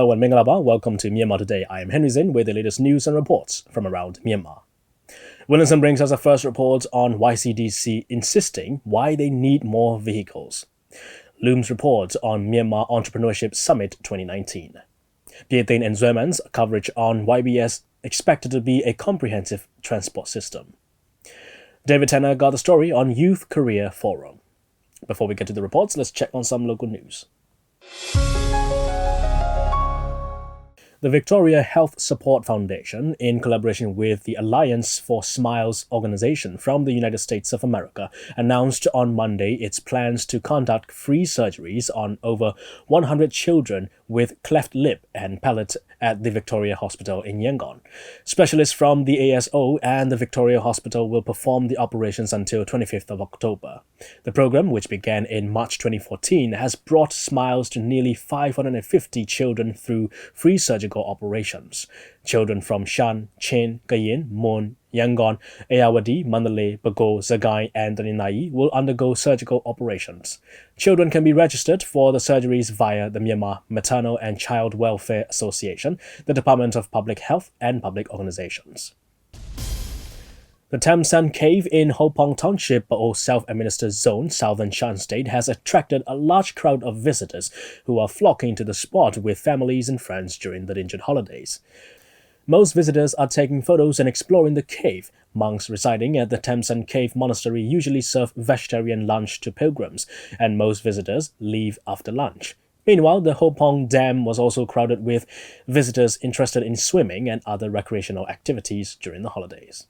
Hello and Mingalaba, welcome to Myanmar Today. I am Henry Zin with the latest news and reports from around Myanmar. Williamson brings us a first report on YCDC insisting why they need more vehicles. Looms report on Myanmar Entrepreneurship Summit 2019. Pietain and Zueman's coverage on YBS expected to be a comprehensive transport system. David Tanner got the story on Youth Career Forum. Before we get to the reports, let's check on some local news. The Victoria Health Support Foundation, in collaboration with the Alliance for Smiles organization from the United States of America, announced on Monday its plans to conduct free surgeries on over 100 children with cleft lip and palate at the Victoria Hospital in Yangon. Specialists from the ASO and the Victoria Hospital will perform the operations until 25th of October. The program, which began in March 2014, has brought smiles to nearly 550 children through free surgical operations. Children from Shan, Chin, Kayin, Mon, Yangon, Ayeyarwady, Mandalay, Bago, Sagaing, and Taninai will undergo surgical operations. Children can be registered for the surgeries via the Myanmar Maternal and Child Welfare Association, the Department of Public Health, and public organizations. The Tamsan Cave in Hopong Township or Self-Administered Zone, Southern Shan State, has attracted a large crowd of visitors who are flocking to the spot with families and friends during the Ringgit holidays. Most visitors are taking photos and exploring the cave. Monks residing at the Tamsan Cave Monastery usually serve vegetarian lunch to pilgrims, and most visitors leave after lunch. Meanwhile, the Hopong Dam was also crowded with visitors interested in swimming and other recreational activities during the holidays.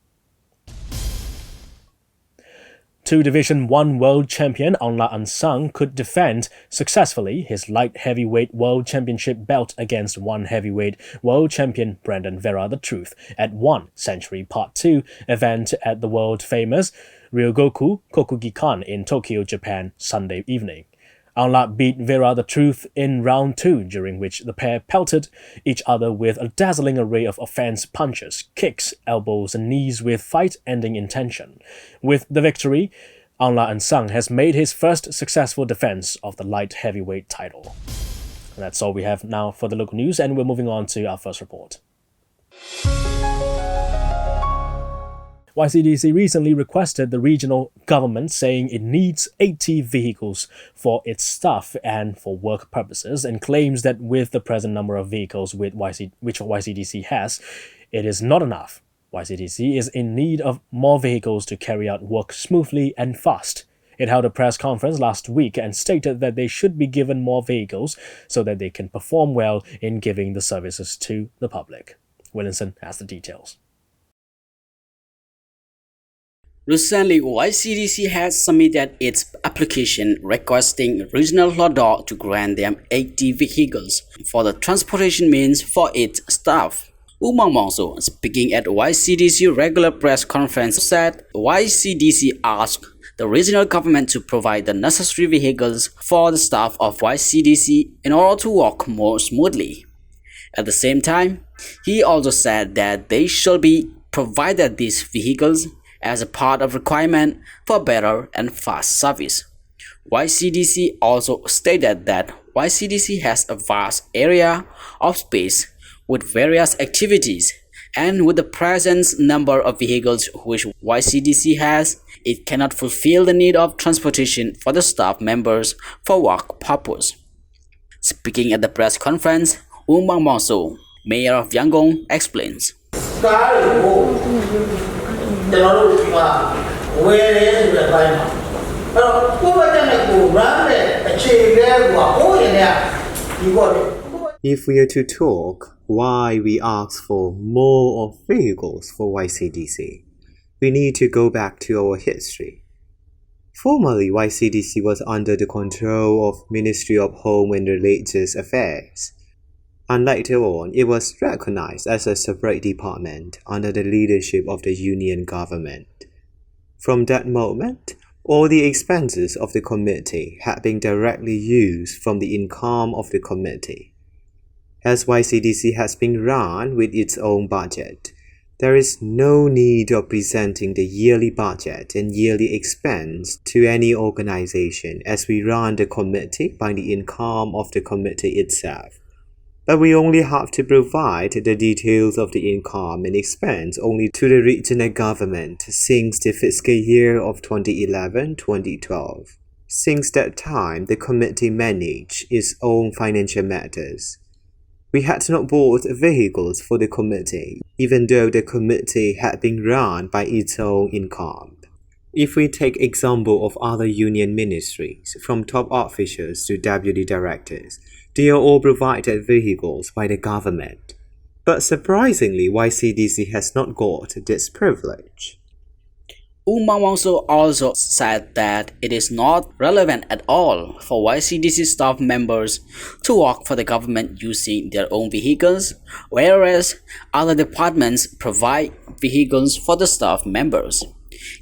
Two Division 1 world champion Aung An Sang could defend successfully his light heavyweight world championship belt against one heavyweight world champion Brandon Vera the Truth at 1 Century Part 2 event at the world-famous Ryogoku Kokugikan in Tokyo, Japan, Sunday evening. Aung beat Vera the Truth in round 2, during which the pair pelted each other with a dazzling array of offense punches, kicks, elbows, and knees with fight-ending intention. With the victory, Aung An Sang has made his first successful defense of the light heavyweight title. And that's all we have now for the local news, and we're moving on to our first report. YCDC recently requested the regional government, saying it needs 80 vehicles for its staff and for work purposes, and claims that with the present number of vehicles which YCDC has, it is not enough. YCDC is in need of more vehicles to carry out work smoothly and fast. It held a press conference last week and stated that they should be given more vehicles so that they can perform well in giving the services to the public. Williamson has the details. Recently, YCDC has submitted its application requesting regional law to grant them 80 vehicles for the transportation means for its staff. Umang Mongso, speaking at YCDC regular press conference, said YCDC asked the regional government to provide the necessary vehicles for the staff of YCDC in order to work more smoothly. At the same time, he also said that they should be provided these vehicles as a part of requirement for better and fast service. YCDC also stated that YCDC has a vast area of space with various activities, and with the present number of vehicles which YCDC has, it cannot fulfill the need of transportation for the staff members for work purpose. Speaking at the press conference, Umang Mongso, Mayor of Yangon, explains. If we are to talk why we ask for more of vehicles for YCDC, we need to go back to our history. Formerly, YCDC was under the control of Ministry of Home and Religious Affairs, and later on it was recognized as a separate department under the leadership of the Union government. From that moment, all the expenses of the committee had been directly used from the income of the committee. As YCDC has been run with its own budget, there is no need of presenting the yearly budget and yearly expense to any organization, as we run the committee by the income of the committee itself. But we only have to provide the details of the income and expense only to the regional government since the fiscal year of 2011-2012. Since that time, the committee managed its own financial matters. We had not bought vehicles for the committee, even though the committee had been run by its own income. If we take example of other union ministries, from top officials to deputy directors, they are all provided vehicles by the government. But surprisingly, YCDC has not got this privilege. Umang also said that it is not relevant at all for YCDC staff members to work for the government using their own vehicles, whereas other departments provide vehicles for the staff members.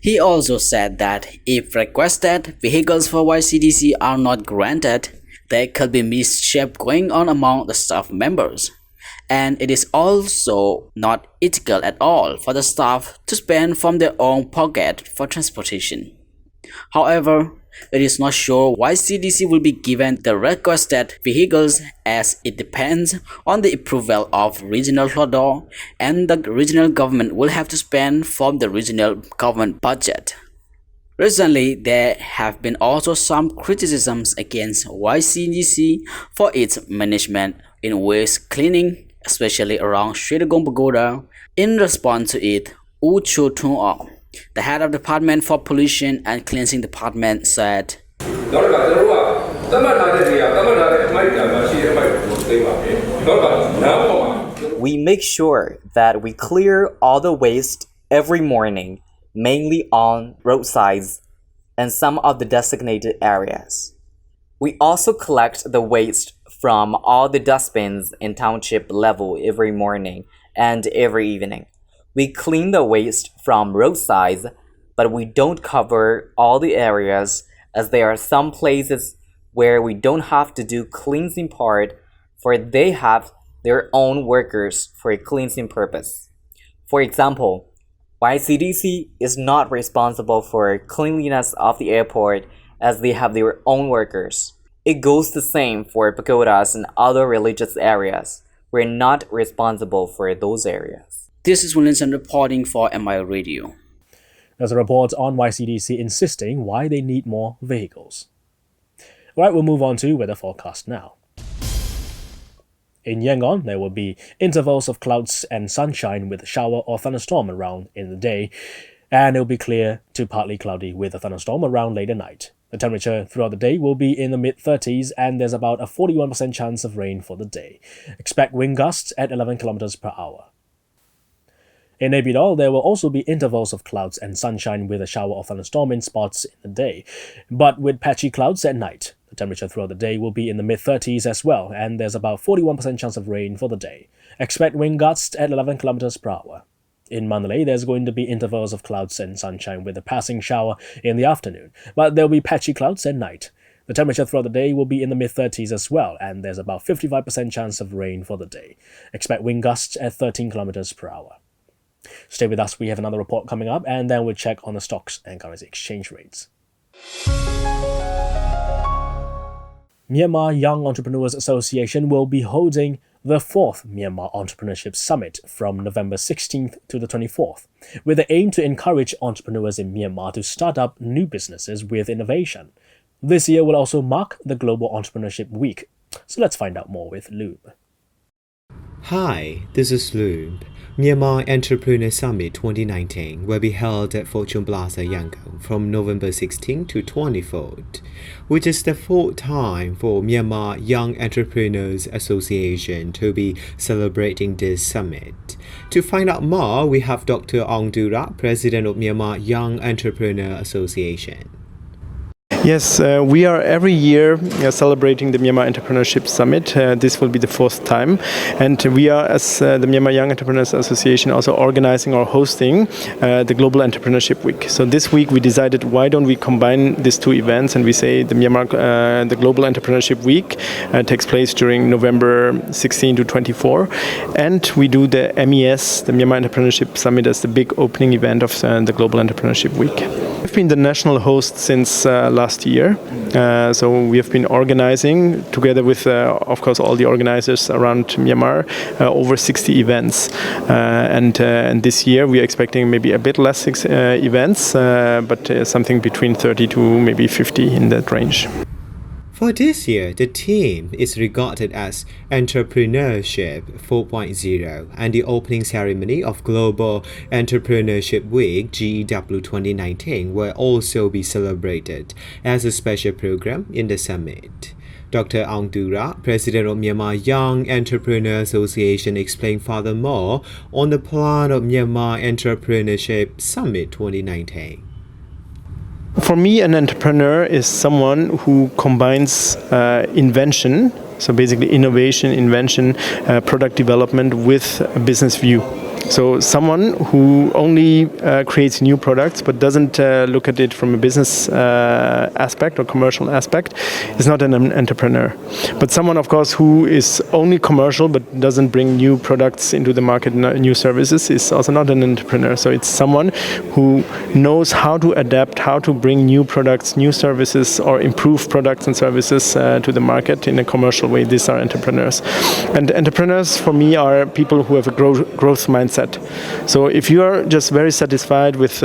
He also said that if requested vehicles for YCDC are not granted, there could be mischief going on among the staff members. And it is also not ethical at all for the staff to spend from their own pocket for transportation. However, it is not sure why CDC will be given the requested vehicles, as it depends on the approval of regional law, and the regional government will have to spend from the regional government budget. Recently, there have been also some criticisms against YCDC for its management in waste cleaning, especially around Shredagong Pagoda. In response to it, Wu Chu Tung, the head of Department for Pollution and Cleansing Department, said, We make sure that we clear all the waste every morning, mainly on roadsides and some of the designated areas. We also collect the waste from all the dustbins in township level every morning and every evening. We clean the waste from roadsides, but we don't cover all the areas, as there are some places where we don't have to do cleansing part, for they have their own workers for a cleansing purpose. For example, YCDC is not responsible for cleanliness of the airport, as they have their own workers. It goes the same for pagodas and other religious areas. We're not responsible for those areas. This is Williamson reporting for MI Radio. There's a report on YCDC insisting why they need more vehicles. Right, we'll move on to weather forecast now. In Yangon, there will be intervals of clouds and sunshine with shower or thunderstorm around in the day, and it will be clear to partly cloudy with a thunderstorm around late at night. The temperature throughout the day will be in the mid-30s, and there's about a 41% chance of rain for the day. Expect wind gusts at 11 km per hour. In Naypyidaw, there will also be intervals of clouds and sunshine with a shower or thunderstorm in spots in the day, but with patchy clouds at night. The temperature throughout the day will be in the mid-30s as well, and there's about 41% chance of rain for the day. Expect wind gusts at 11 km per hour. In Mandalay, there's going to be intervals of clouds and sunshine with a passing shower in the afternoon, but there'll be patchy clouds at night. The temperature throughout the day will be in the mid-30s as well, and there's about 55% chance of rain for the day. Expect wind gusts at 13 km per hour. Stay with us, we have another report coming up, and then we'll check on the stocks and currency exchange rates. Myanmar Young Entrepreneurs Association will be holding the 4th Myanmar Entrepreneurship Summit from November 16th to the 24th, with the aim to encourage entrepreneurs in Myanmar to start up new businesses with innovation. This year will also mark the Global Entrepreneurship Week. So let's find out more with Lube. Hi, this is Lube. Myanmar Entrepreneur Summit 2019 will be held at Fortune Plaza, Yangon from November 16 to 24th, which is the 4th time for Myanmar Young Entrepreneurs Association to be celebrating this summit. To find out more, we have Dr. Ong Durak, President of Myanmar Young Entrepreneur Association. Yes, we are every year celebrating the Myanmar Entrepreneurship Summit. This will be the 4th time, and we are, as the Myanmar Young Entrepreneurs Association, also organizing or hosting the Global Entrepreneurship Week. So this week we decided, why don't we combine these two events, and we say the the Global Entrepreneurship Week takes place during November 16 to 24, and we do the MES, the Myanmar Entrepreneurship Summit, as the big opening event of the Global Entrepreneurship Week. We've been the national host since last year. So we have been organizing, together with, of course, all the organizers around Myanmar, over 60 events. And this year we are expecting maybe a bit less events, but something between 30 to maybe 50 in that range. For this year, the theme is regarded as Entrepreneurship 4.0, and the opening ceremony of Global Entrepreneurship Week GEW 2019 will also be celebrated as a special program in the summit. Dr. Aung Dura, President of Myanmar Young Entrepreneur Association, explained furthermore on the plan of Myanmar Entrepreneurship Summit 2019. For me, an entrepreneur is someone who combines invention, so basically innovation, invention, product development with a business view. So someone who only creates new products but doesn't look at it from a business aspect or commercial aspect is not an entrepreneur. But someone, of course, who is only commercial but doesn't bring new products into the market, new services, is also not an entrepreneur. So it's someone who knows how to adapt, how to bring new products, new services, or improve products and services to the market in a commercial way. These are entrepreneurs. And entrepreneurs, for me, are people who have a growth mindset. So if you are just very satisfied with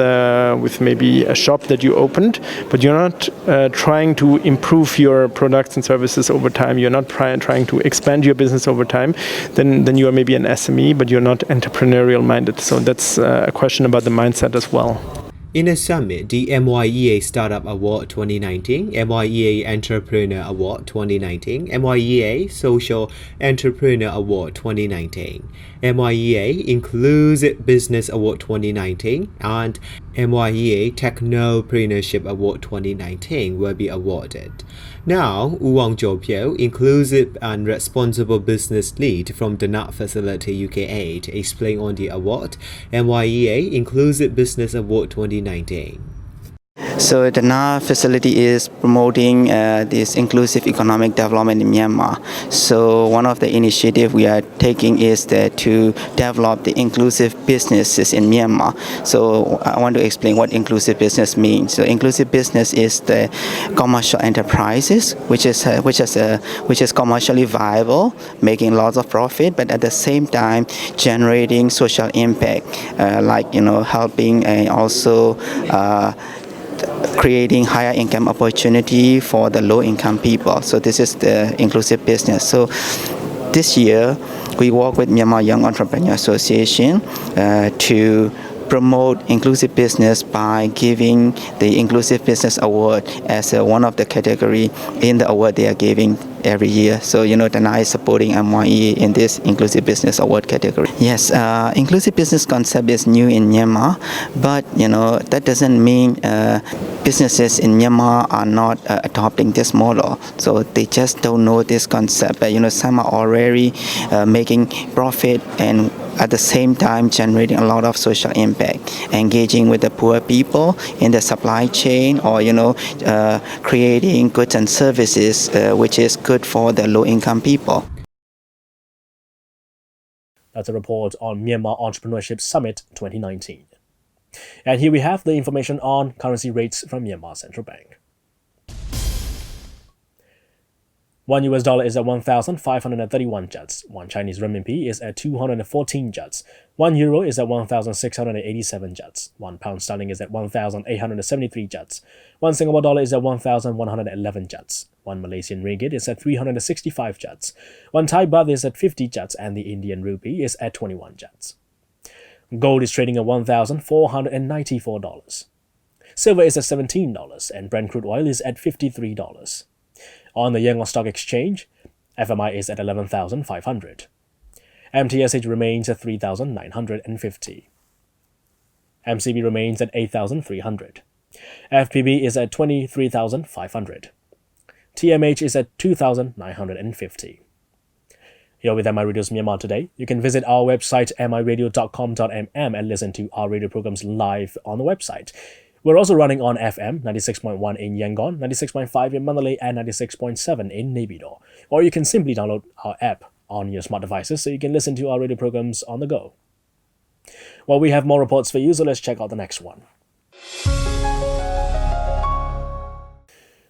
maybe a shop that you opened, but you're not trying to improve your products and services over time, you're not trying to expand your business over time, then you are maybe an SME, but you're not entrepreneurial minded. So that's a question about the mindset as well. In the summit, the MYEA Startup Award 2019, MYEA Entrepreneur Award 2019, MYEA Social Entrepreneur Award 2019, MYEA Inclusive Business Award 2019, and MYEA Technopreneurship Award 2019 will be awarded. Now, Uwang Jopyo, Inclusive and Responsible Business Lead from the NAT Facility UK8, explained on the award, MYEA Inclusive Business Award 2019. So the NAT facility is promoting this inclusive economic development in Myanmar. So one of the initiatives we are taking is to develop the inclusive businesses in Myanmar. So I want to explain what inclusive business means. So inclusive business is the commercial enterprises, which is commercially viable, making lots of profit, but at the same time generating social impact, helping and also creating higher income opportunity for the low income people. So this is the inclusive business. So this year we work with Myanmar Young Entrepreneur Association to promote inclusive business by giving the Inclusive Business Award as one of the category in the award they are giving every year. So, the NAT is supporting MYE in this Inclusive Business Award category. Yes, inclusive business concept is new in Myanmar, but, that doesn't mean businesses in Myanmar are not adopting this model. So they just don't know this concept. But, some are already making profit and at the same time generating a lot of social impact, engaging with the poor people in the supply chain, or creating goods and services which is good for the low-income people. That's a report on Myanmar Entrepreneurship Summit 2019. And here we have the information on currency rates from Myanmar Central Bank. $1 US is at 1,531 kyats. 1 Chinese renminbi is at 214 kyats. 1 euro is at 1,687 kyats. 1 pound sterling is at 1,873 kyats. 1 Singapore dollar is at 1,111 kyats. 1 Malaysian ringgit is at 365 kyats. 1 Thai baht is at 50 kyats, and the Indian rupee is at 21 kyats. Gold is trading at $1,494. Silver is at $17, and Brent crude oil is at $53. On the Yangon Stock Exchange, FMI is at 11,500. MTSH remains at 3,950. MCB remains at 8,300. FPB is at 23,500. TMH is at 2,950. Here with MI Radio's Myanmar Today, you can visit our website miradio.com.mm and listen to our radio programs live on the website. We're also running on FM 96.1 in Yangon, 96.5 in Mandalay, and 96.7 in Naypyidaw. Or you can simply download our app on your smart devices so you can listen to our radio programs on the go. Well, we have more reports for you, so let's check out the next one.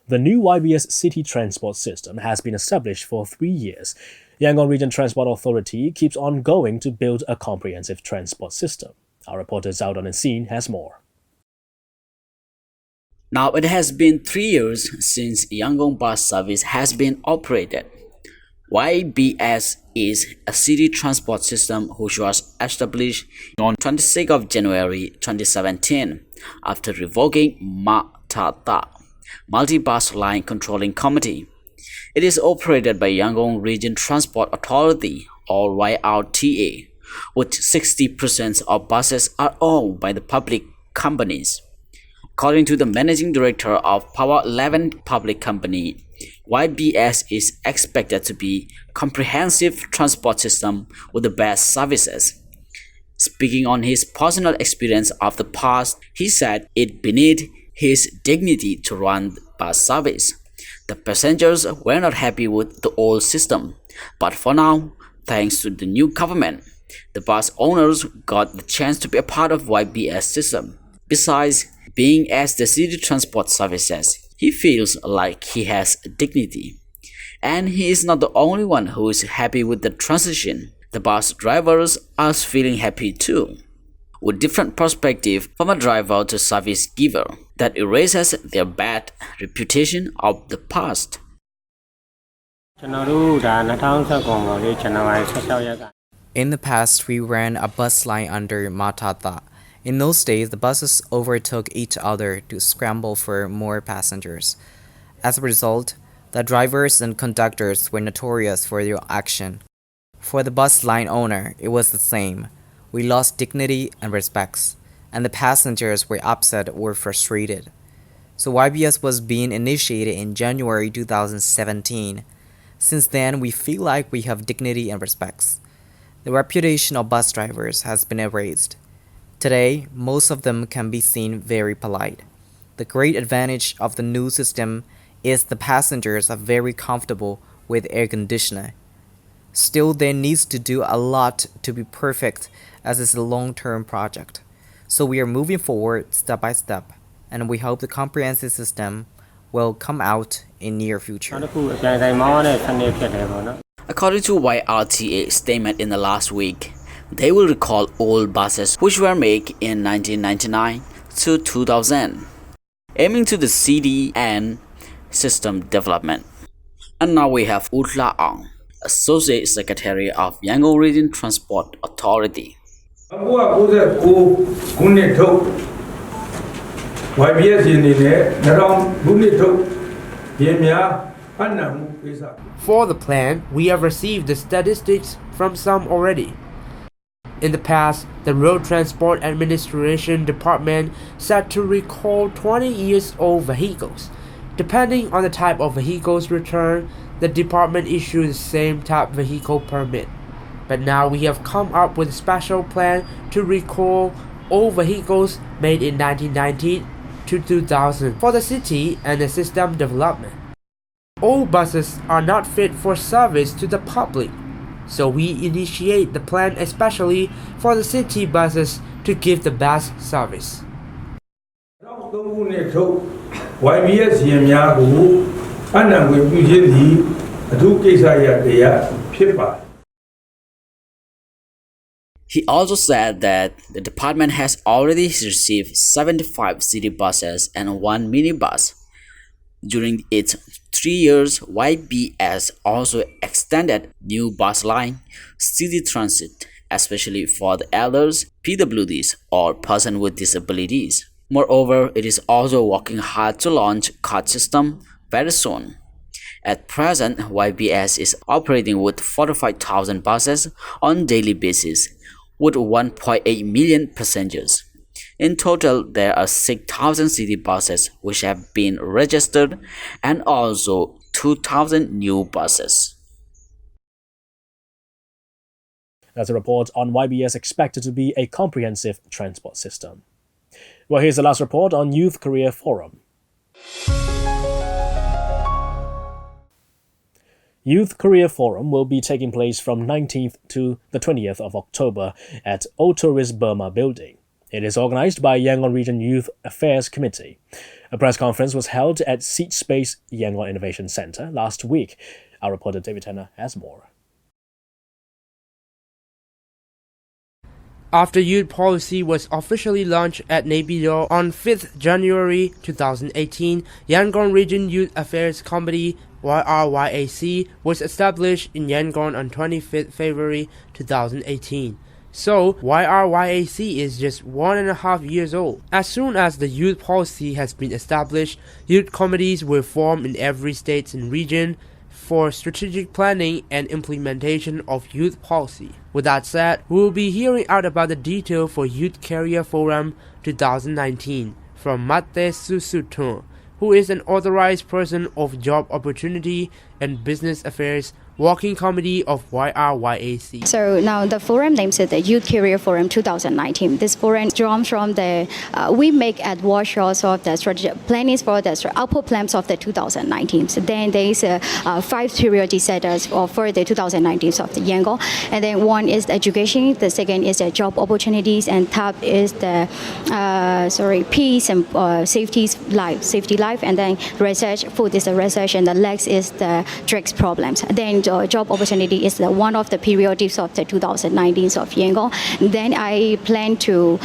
The new YBS city transport system has been established for 3 years. Yangon Region Transport Authority keeps on going to build a comprehensive transport system. Our reporter Zhao on scene has more. Now it has been 3 years since Yangon bus service has been operated. YBS is a city transport system which was established on 26th of January 2017 after revoking MATATA, Multi-Bus Line Controlling Committee. It is operated by Yangon Region Transport Authority or YRTA, with 60% of buses are owned by the public companies. According to the managing director of Power 11 Public Company, YBS is expected to be a comprehensive transport system with the best services. Speaking on his personal experience of the past, he said it beneath his dignity to run bus service. The passengers were not happy with the old system, but for now, thanks to the new government, the bus owners got the chance to be a part of YBS system. Besides being as the city transport services, he feels like he has dignity. And he is not the only one who is happy with the transition. The bus drivers are feeling happy too, with different perspective from a driver to service giver that erases their bad reputation of the past. In the past, we ran a bus line under Matata. In those days, the buses overtook each other to scramble for more passengers. As a result, the drivers and conductors were notorious for their action. For the bus line owner, it was the same. We lost dignity and respects, and the passengers were upset or frustrated. So YBS was being initiated in January 2017. Since then, we feel like we have dignity and respects. The reputation of bus drivers has been erased. Today, most of them can be seen very polite. The great advantage of the new system is the passengers are very comfortable with air conditioner. Still, there needs to do a lot to be perfect as it's a long-term project. So we are moving forward step by step, and we hope the comprehensive system will come out in near future. According to YRTA statement in the last week, they will recall old buses which were made in 1999 to 2000, aiming to the CDN system development. And now we have Utla Ang, Associate Secretary of Yangon Region Transport Authority. For the plan, we have received the statistics from some already. In the past, the Road Transport Administration Department said to recall 20 years old vehicles. Depending on the type of vehicles returned, the department issued the same type vehicle permit. But now we have come up with a special plan to recall old vehicles made in 1990 to 2000 for the city and the system development. Old buses are not fit for service to the public, so we initiate the plan especially for the city buses to give the best service. He also said that the department has already received 75 city buses and 1 minibus. During its 3 years, YBS also extended new bus line, city transit, especially for the elders, PWDs, or persons with disabilities. Moreover, it is also working hard to launch card system very soon. At present, YBS is operating with 45,000 buses on daily basis, with 1.8 million passengers. In total, there are 6,000 city buses which have been registered and also 2,000 new buses. That's a report on YBS expected to be a comprehensive transport system. Well, here's the last report on Youth Career Forum. Youth Career Forum will be taking place from 19th to the 20th of October at O Tourist Burma Building. It is organized by Yangon Region Youth Affairs Committee. A press conference was held at Seed Space Yangon Innovation Center last week. Our reporter David Tanner has more. After youth policy was officially launched at Naypyidaw on 5th January 2018, Yangon Region Youth Affairs Committee YRYAC was established in Yangon on 25th February 2018. So, YRYAC is just 1.5 years old. As soon as the youth policy has been established, youth committees will form in every state and region for strategic planning and implementation of youth policy. With that said, we will be hearing out about the detail for Youth Career Forum 2019 from Mate Susutun, who is an authorized person of Job Opportunity and Business Affairs Working Committee of YRYAC. So now the forum names it the Youth Career Forum 2019. This forum drawn from the we make at workshops of the strategic planning for the output plans of the 2019. So then there is 5 priority setters for the 2019 of the Yangon, and then one is the education, the second is the job opportunities, and top is the peace and safety life, and then research. Food is the research, and the next is the drugs problems. Then job opportunity is one of the periods of the 2019 of Yangon. Then I plan to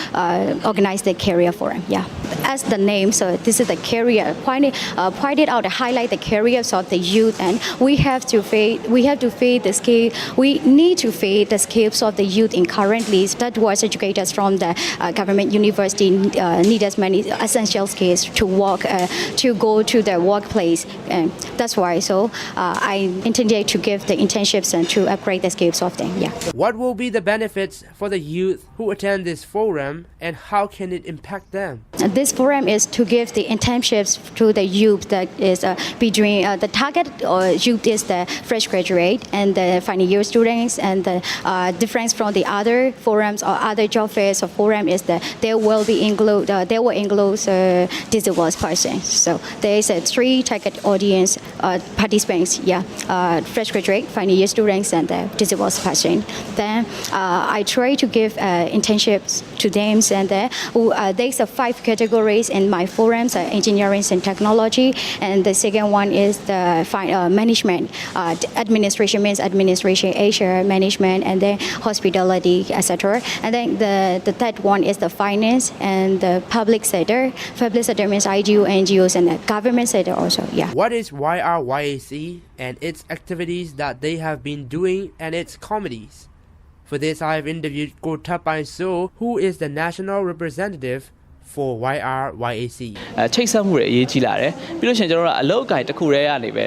organize the career forum. Yeah, as the name, so this is the career pointed out to highlight the careers of the youth, and we need to feed the skills of the youth in currently that was educators from the government university need as many essential skills to work to go to the workplace, and that's why I intended to give the internships and to upgrade the skills of them. Yeah. What will be the benefits for the youth who attend this forum, and how can it impact them? This forum is to give the internships to the youth that is between the target youth is the fresh graduate and the final year students, and the difference from the other forums or other job fairs or forum is that they will include disabled persons. So there is a 3 target audience participants. Yeah, fresh graduate, final year students, and the disabled person. Then I try to give internships to them, and there's 5 categories in my forums: engineering and technology, and the second one is the management. Administration means administration, HR, management, and then hospitality, etc. And then the third one is the finance and the public sector. Public sector means IGO, NGOs, and the government sector also. Yeah. What is YRYAC and its activities that they have been doing and its committees? For this, I have interviewed Ko Tapai So, who is the national representative for YRYAC. ချိတ်ဆက်မှုတွေအရေးကြီးလာတယ်ပြီးလို့ရှိရင်ကျွန်တော်တို့ကအလုပ်အကိုင်တစ်ခုတည်းကနေပဲ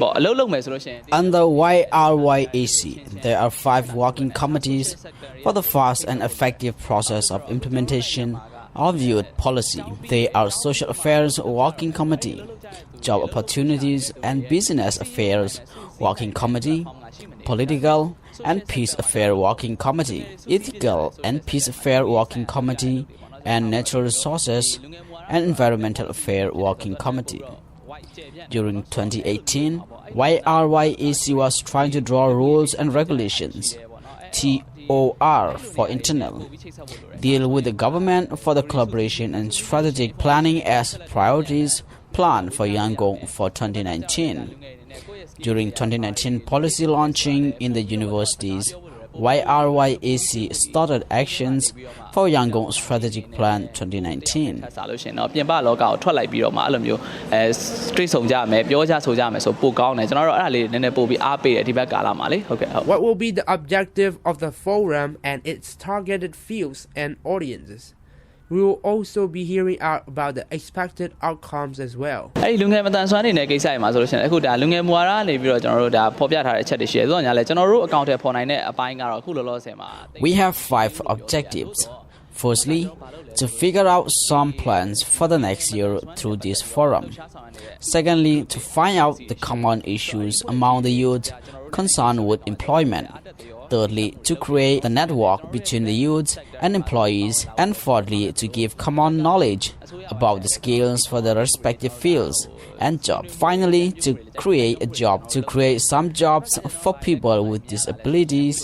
ပေါ့အလုပ်လုပ်မယ်ဆိုလို့ရှိရင် Under YRYAC, there are 5 working committees for the fast and effective process of implementation of youth policy. They are Social Affairs Working Committee, Job Opportunities and Business Affairs Working Committee, Political and Peace Affairs Working Committee, Ethical and Peace Affairs Working Committee, and Natural Resources and Environmental Affairs Working Committee. During 2018, YRYAC was trying to draw rules and regulations, TOR for internal, deal with the government for the collaboration and strategic planning as priorities planned for Yangon for 2019. During 2019 policy launching in the universities, YRYAC started actions for Yangon Strategic Plan 2019. ဆက်လို့ရှင်တော့ပြင်ပလောကကိုထွက်လိုက်ပြီးတော့မှအဲ့လိုမျိုးstreet ဆောင်ကြမယ်ပြောကြဆိုကြမယ်ဆိုပိုကောင်းတယ်ကျွန်တော်တို့အဲ့ဒါလေးနည်းနည်းပို့ပြီးအားပေးတယ်ဒီဘက်ကာလမှာလေဟုတ်ကဲ့ What will be the objective of the forum and its targeted fields and audiences? We will also be hearing out about the expected outcomes as well. အဲ့ဒီလူငယ်မတန်ဆွမ်းနေတဲ့ကိစ္စတွေမှာဆိုလို့ရှိရင်အခုဒါလူငယ်မူဝါဒကနေပြီးတော့ကျွန်တော်တို့ဒါဖော်ပြထားတဲ့အချက်တွေရှိတယ်ဆိုတော့ညာလဲကျွန်တော်တို့အကောင့်ထဲပေါ်နိုင်တဲ့အပိုင်းကတော့အခုလောလောဆယ်မှာ We have 5 objectives. Firstly, to figure out some plans for the next year through this forum. Secondly, to find out the common issues among the youth concerned with employment. Thirdly, to create the network between the youth and employees. And fourthly, to give common knowledge about the skills for the respective fields and jobs. Finally, to create some jobs for people with disabilities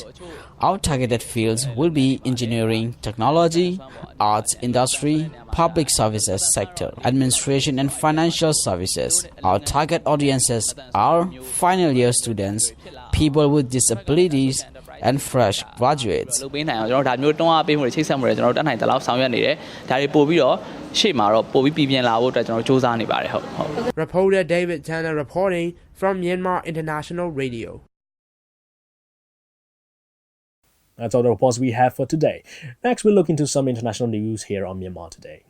Our targeted fields will be engineering, technology, arts industry, public services sector, administration and financial services. Our target audiences are final year students, people with disabilities, and fresh graduates. လုပ်ပေးနိုင်အောင်ကျွန်တော်ဒါမျိုးတွန်းအားပေးမှုတွေချိတ်ဆက်မှုတွေကျွန်တော်တက်နိုင်တဲ့လောက်ဆောင်ရွက်နေတယ်ဒါတွေပို့ပြီးတော့ရှေ့မှာတော့ပို့ပြီးပြည်ပြန်လာဖို့အတွက်ကျွန်တော်စူးစမ်းနေပါတယ်ဟုတ် Reporter David Tanner reporting from Myanmar International Radio. That's all the reports we have for today. Next, we'll look into some international news here on Myanmar Today.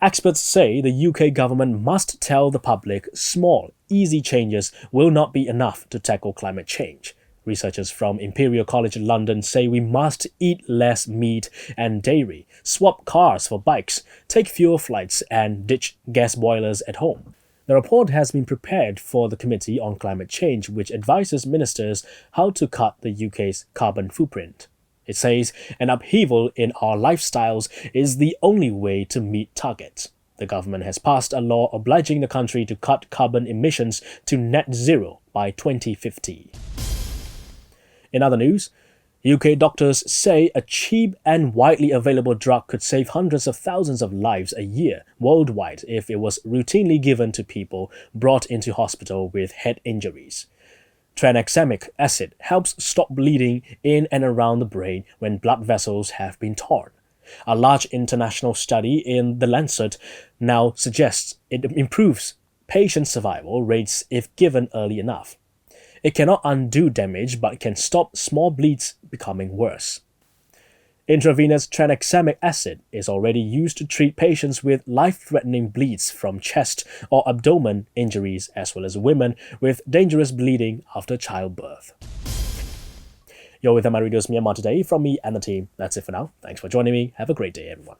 Experts say the UK government must tell the public small, easy changes will not be enough to tackle climate change. Researchers from Imperial College London say we must eat less meat and dairy, swap cars for bikes, take fewer flights, and ditch gas boilers at home. The report has been prepared for the Committee on Climate Change, which advises ministers how to cut the UK's carbon footprint. It says an upheaval in our lifestyles is the only way to meet targets. The government has passed a law obliging the country to cut carbon emissions to net zero by 2050. In other news, UK doctors say a cheap and widely available drug could save hundreds of thousands of lives a year worldwide if it was routinely given to people brought into hospital with head injuries. Tranexamic acid helps stop bleeding in and around the brain when blood vessels have been torn. A large international study in The Lancet now suggests it improves patient survival rates if given early enough. It cannot undo damage but can stop small bleeds becoming worse. Intravenous tranexamic acid is already used to treat patients with life-threatening bleeds from chest or abdomen injuries as well as women with dangerous bleeding after childbirth. You're with MI Radio's Myanmar Today from me and the team. That's it for now. Thanks for joining me. Have a great day, everyone.